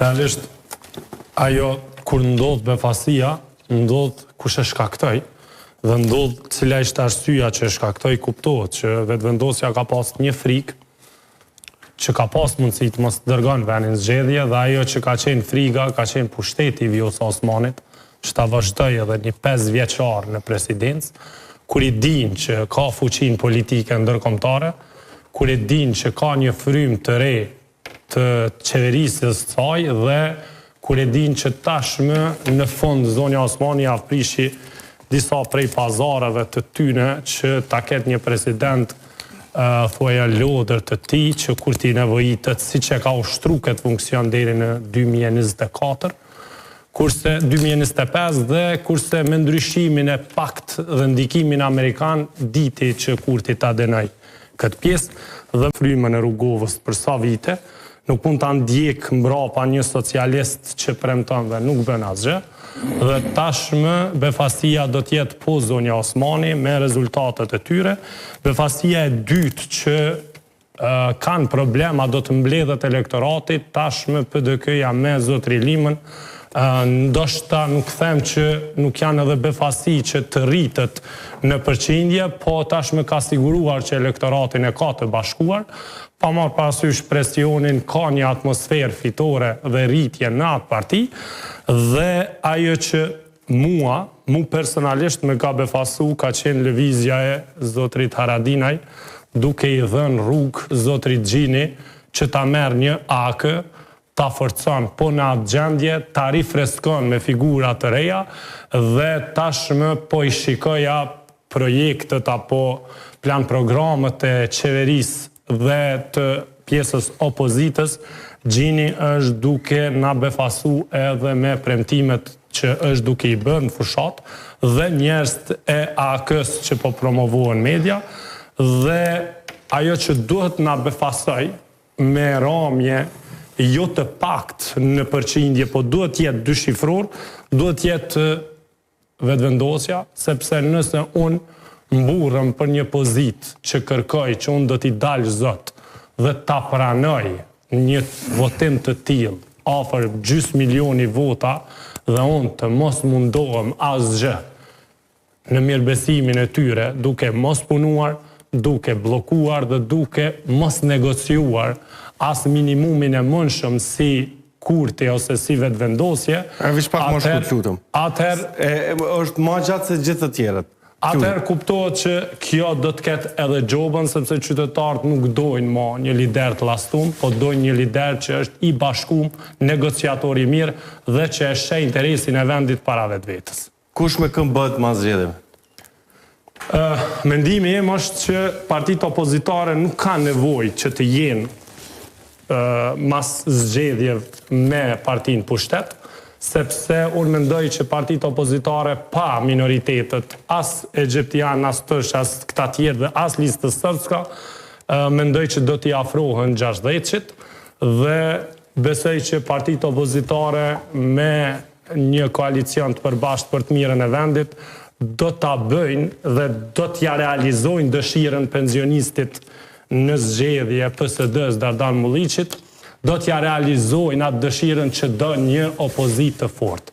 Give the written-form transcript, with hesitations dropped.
Realisht, ajo kur ndodh befasia, ndodh kush e shkaktoi dhe ndodh cila ishte arsyeja që e shkaktoi, kuptohet që vetëvendosja ka pas një frikë që ka pas mundësi të mos dërgon vendin zgjedhje dhe ajo që ka qenë friga, ka qenë pushteti i Vjosa Osmanit, që ta vazhdoi edhe një 5 vjeçar në presidencë, kur i din që ka fuqinë politike ndërkombëtare, kur i din që ka një frym të re të qeverisjes së saj dhe kur e din që tashmë në fund zonja Osmani aprishi disa prej pazareve të tyne që ta ketë një president thuaja lodër të ti që kur ti nevojitet si që ka ushtru këtë funksion deri në 2024, kurse 2025 dhe kurse me ndryshimin e pakt dhe ndikimin Amerikan diti që kur ti ta denaj këtë pjesë dhe frymën e Rrugovës për sa vite, nuk mund të ndjek mbrapa një socialist që premton dhe nuk bën asgjë, dhe tashmë befasia do t'jetë po zonja Osmani me rezultatet e tyre. Befasia e dytë që kanë problema do të mbledhet elektoratit, tashmë PDK-ja me Zotri Limën, ndoshta nuk them që nuk janë edhe befasi që të rritet në përqindje, po tashmë ka siguruar që elektoratin e ka të bashkuar, pa marrë parasysh presionin, ka një atmosferë fitore dhe rritje në atë parti, dhe ajo që mu personalisht me ka befasu ka qenë lëvizja e Zotrit Haradinaj, duke i dhënë rrugë Zotrit Gjini që ta merr një akë, ta forcon po në atë gjendje, ta rifreskon me figura të reja dhe tashmë po i shikoja projektet apo plan programet e qeverisë dhe të pjesës opozitës. Gjini është duke na befasu edhe me premtimet që është duke i bën në fushat dhe njerëz e AK-s që po promovohen media, dhe ajo që duhet na befasoj me ramje jo të pakt në përqindje, po duhet jetë dyshifror, duhet jetë vetëvendosja, sepse nëse unë mburrëm për një pozitë që kërkoj që unë do t'i dalë zot dhe ta pranoj një votim të tillë afër gjys milioni vota dhe unë të mos mundohem asgjë në mirëbesimin e tyre, duke mos punuar, duke bllokuar dhe duke mos negociuar as minimumin e mundshëm si kurti ose si vetëvendosje. Atëherë është më gjatë se gjithë të tjerët. Atëherë kuptohet që kjo do të ketë edhe gjobën, sepse qytetarët nuk dojnë ma një lider të lastum, po dojnë një lider që është i bashkum, negociator i mirë dhe që e sheh interesin e vendit para vetvetes. Kush me këm bëhet mas zgjedhjeve? Mendimi im është që partitë opozitare nuk kanë nevojë që të jenë mas zgjedhjeve me partinë pushtet, sepse unë mendoj që partitë opozitare pa minoritetet, as egjiptian, as tësh, as këta tjerë dhe as listës sërdska, mendoj që do t'i afrohen 60-qit dhe besoj që partitë opozitare me një koalicion të përbashkët për të mirën e vendit do t'a bëjnë dhe do t'ja realizojnë dëshirën pensionistit në zgjedhje PSD-s Dardan Mulliqit, do t'ja realizojnë atë dëshirën që do një opozitë të fortë.